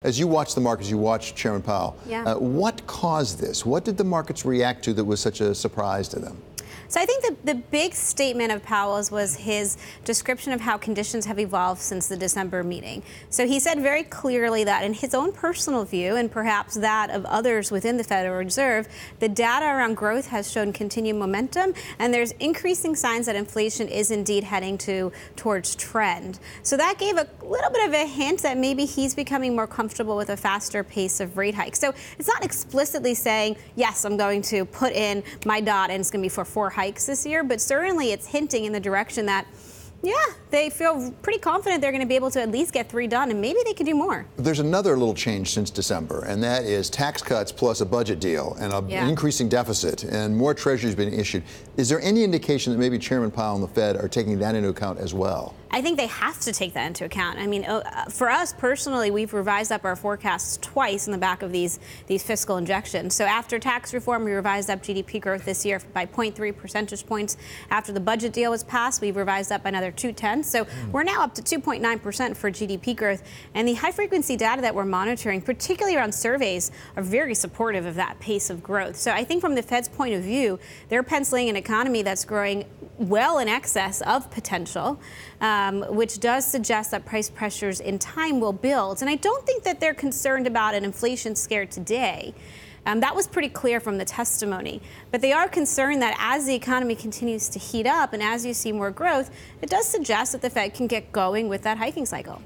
As you watch the markets, you watch Chairman Powell. Yeah. What caused this? What did the markets react to that was such a surprise to them? So I think the big statement of Powell's was his description of how conditions have evolved since the December meeting. So he said very clearly that in his own personal view, and perhaps that of others within the Federal Reserve, the data around growth has shown continued momentum, and there's increasing signs that inflation is indeed heading towards trend. So that gave a little bit of a hint that maybe he's becoming more comfortable with a faster pace of rate hikes. So it's not explicitly saying, yes, I'm going to put in my dot and it's going to be for 4 hikes this year, but certainly it's hinting in the direction that, yeah, they feel pretty confident they're going to be able to at least get 3 done, and maybe they could do more. There's another little change since December, and that is tax cuts plus a budget deal and an increasing deficit and more treasuries being issued. Is there any indication that maybe Chairman Powell and the Fed are taking that into account as well? I think they have to take that into account. I mean, for us personally, we've revised up our forecasts twice in the back of these fiscal injections. So after tax reform, we revised up GDP growth this year by 0.3 percentage points. After the budget deal was passed, we've revised up another 0.2. So we're now up to 2.9% for GDP growth. And the high-frequency data that we're monitoring, particularly around surveys, are very supportive of that pace of growth. So I think from the Fed's point of view, they're penciling an economy that's growing well in excess of potential, which does suggest that price pressures in time will build. And I don't think that they're concerned about an inflation scare today. That was pretty clear from the testimony. But they are concerned that as the economy continues to heat up and as you see more growth, it does suggest that the Fed can get going with that hiking cycle.